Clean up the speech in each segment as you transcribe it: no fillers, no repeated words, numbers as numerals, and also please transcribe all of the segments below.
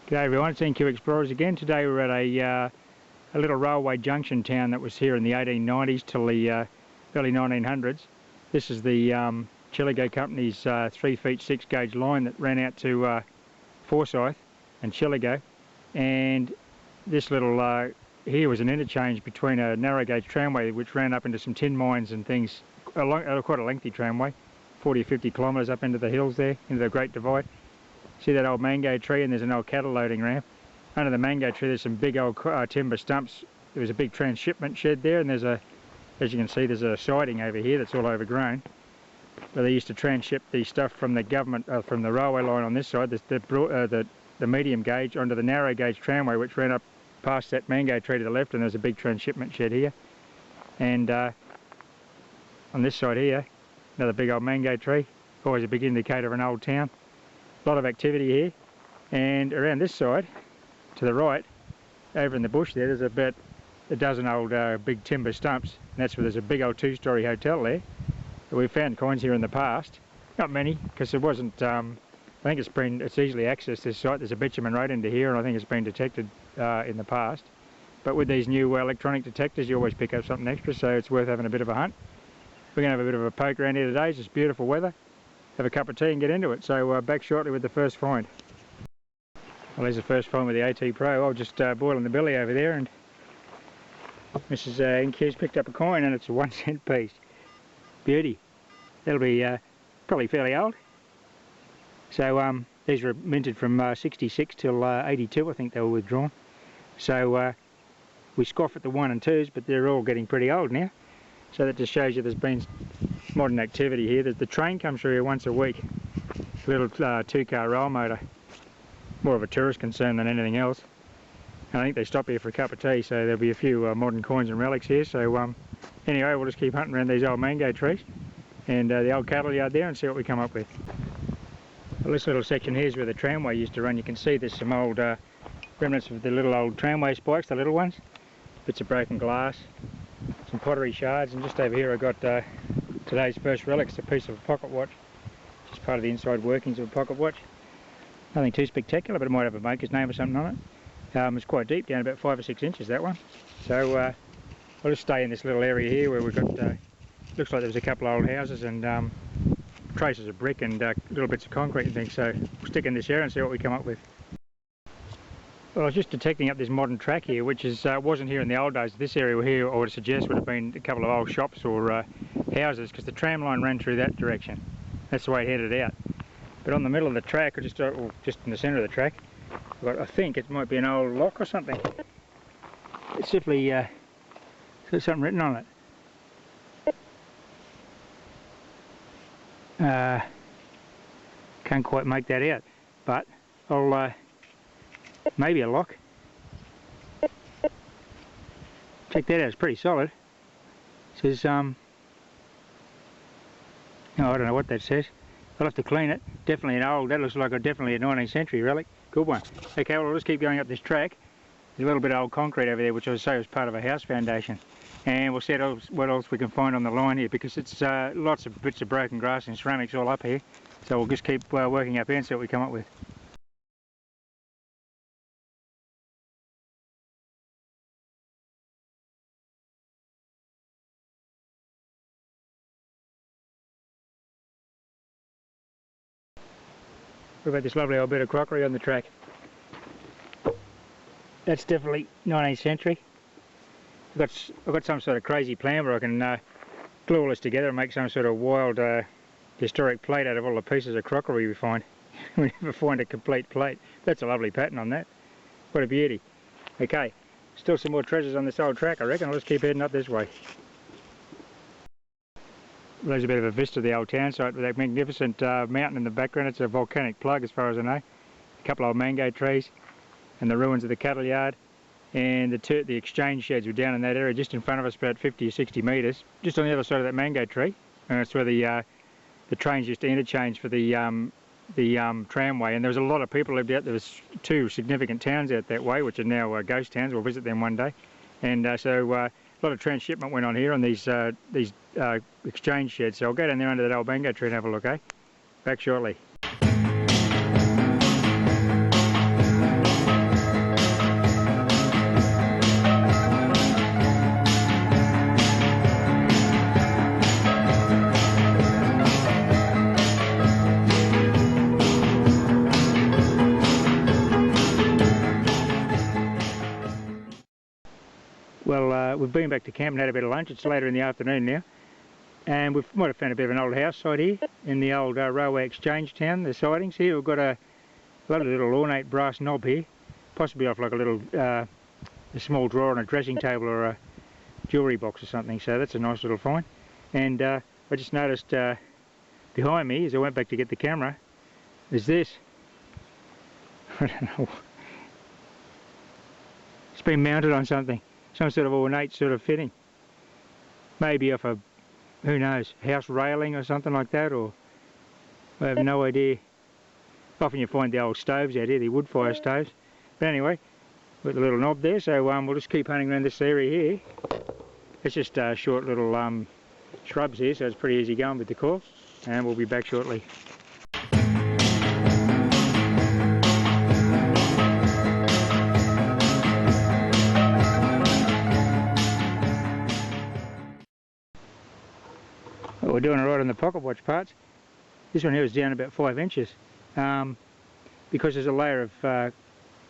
G'day everyone, it's NQ Explorers again. Today we're at a little railway junction town that was here in the 1890s till the early 1900s. This is the Chilligo Company's 3 feet 6 gauge line that ran out to Forsyth and Chilligo, and this little here was an interchange between a narrow gauge tramway which ran up into some tin mines and things, quite a lengthy tramway, 40 or 50 kilometres up into the hills there, into the Great Divide. See that old mango tree, and there's an old cattle loading ramp. Under the mango tree there's some big old timber stumps. There was a big transshipment shed there, and there's a, as you can see, there's a siding over here that's all overgrown. But they used to transship the stuff from the government, from the railway line on this side, the medium gauge, onto the narrow gauge tramway which ran up past that mango tree to the left, and there's a big transshipment shed here. And on this side here, another big old mango tree, always a big indicator of an old town. A lot of activity here, and around this side to the right, over in the bush there's about a dozen old big timber stumps, and that's where there's a big old 2-story hotel there. We've found coins here in the past, not many, because it wasn't, I think it's easily accessed, this site. There's a bitumen road into here, and I think it's been detected in the past. But with these new electronic detectors, you always pick up something extra, so it's worth having a bit of a hunt. We're going to have a bit of a poke around here today. It's just beautiful weather. Have a cup of tea and get into it. So back shortly with the first find. Well, there's the first find with the ATPro. I was just boiling the billy over there, and Mrs. NQ's picked up a coin, and it's a 1 cent piece. Beauty. That'll be probably fairly old. So these were minted from 66 till 82, I think they were withdrawn. So we scoff at the 1 and 2s, but they're all getting pretty old now. So that just shows you there's been modern activity here. The train comes through here once a week. A little 2-car rail motor. More of a tourist concern than anything else. And I think they stop here for a cup of tea, so there'll be a few modern coins and relics here. So anyway, we'll just keep hunting around these old mango trees and the old cattle yard there and see what we come up with. Well, this little section here is where the tramway used to run. You can see there's some old remnants of the little old tramway spikes, the little ones. Bits of broken glass. Some pottery shards, and just over here I got today's first relics, a piece of a pocket watch, just part of the inside workings of a pocket watch. Nothing too spectacular, but it might have a maker's name or something on it. It's quite deep, down about 5 or 6 inches, that one. So I'll just stay in this little area here where we've got, looks like there was a couple of old houses and traces of brick and little bits of concrete and things, so we'll stick in this area and see what we come up with. Well, I was just detecting up this modern track here, which is wasn't here in the old days. This area here, I would suggest, would have been a couple of old shops or houses, because the tram line ran through that direction. That's the way it headed out. But on the middle of the track, or just in the centre of the track, I think it might be an old lock or something. It's simply got something written on it. Can't quite make that out, but I'll maybe a lock. Check that out, it's pretty solid. It says, no, I don't know what that says. I'll have to clean it. Definitely an old, that looks like definitely a 19th century relic. Good one. Okay, well, we'll just keep going up this track. There's a little bit of old concrete over there, which I would say was part of a house foundation. And we'll see what else we can find on the line here, because it's lots of bits of broken grass and ceramics all up here. So we'll just keep working up here and see what we come up with. We've got this lovely old bit of crockery on the track. That's definitely 19th century. I've got some sort of crazy plan where I can glue all this together and make some sort of wild historic plate out of all the pieces of crockery we find. We never find a complete plate. That's a lovely pattern on that. What a beauty. Okay, still some more treasures on this old track, I reckon. I'll just keep heading up this way. There's a bit of a vista of the old town site with that magnificent mountain in the background. It's a volcanic plug as far as I know. A couple of old mango trees and the ruins of the cattle yard, and the exchange sheds were down in that area just in front of us, about 50 or 60 metres, just on the other side of that mango tree. And that's where the trains used to interchange for the tramway, and there was a lot of people lived out. There was 2 significant towns out that way, which are now ghost towns. We'll visit them one day. And so a lot of transshipment went on here on these exchange sheds. So I'll go down there under that old mango tree and have a look, eh? Back shortly. we've been back to camp and had a bit of lunch. It's later in the afternoon now, and we might have found a bit of an old house site here in the old railway exchange town. The sidings here, we've got a lovely little ornate brass knob here, possibly off like a little a small drawer on a dressing table or a jewellery box or something, so that's a nice little find. And I just noticed behind me, as I went back to get the camera, is this. I don't know. It's been mounted on something, some sort of ornate sort of fitting. Maybe off a, who knows, house railing or something like that, or I have no idea. Often you find the old stoves out here, the wood fire stoves. But anyway, with the little knob there, so we'll just keep hunting around this area here. It's just short little shrubs here, so it's pretty easy going with the coil, and we'll be back shortly. Well, we're doing it right on the pocket watch parts. This one here is down about 5 inches because there's a layer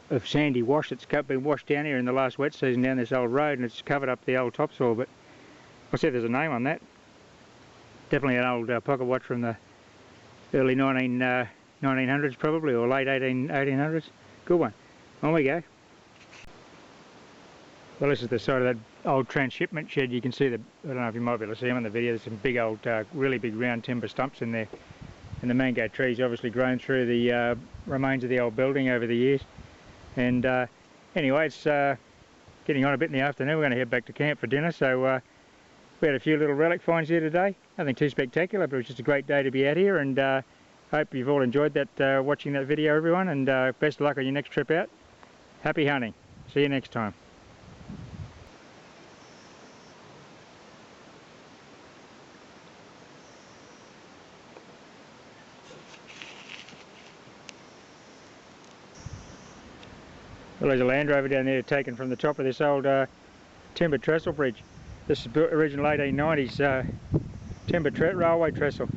of sandy wash that's been washed down here in the last wet season down this old road, and it's covered up the old topsoil. But I'll see if there's a name on that. Definitely an old pocket watch from the early 1900s probably, or late 1800s. Good one. On we go. Well, this is the side of that old transshipment shed. You can see the, I don't know if you might be able to see them in the video, there's some big old, really big round timber stumps in there. And the mango trees obviously grown through the remains of the old building over the years. And anyway, it's getting on a bit in the afternoon. We're going to head back to camp for dinner. So we had a few little relic finds here today. Nothing too spectacular, but it was just a great day to be out here. And hope you've all enjoyed that, watching that video, everyone. And best of luck on your next trip out. Happy hunting. See you next time. Well, there's a Land Rover down there taken from the top of this old timber trestle bridge. This is original 1890s timber railway trestle.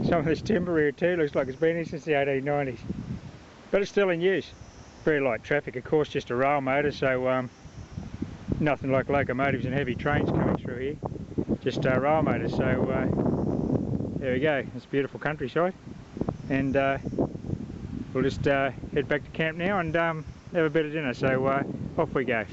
Some of this timber here too looks like it's been here since the 1890s. But it's still in use. Very light traffic, of course, just a rail motor, so nothing like locomotives and heavy trains coming through here. Just rail motors, so there we go. It's beautiful countryside. And we'll just head back to camp now and have a bit of dinner, so off we go.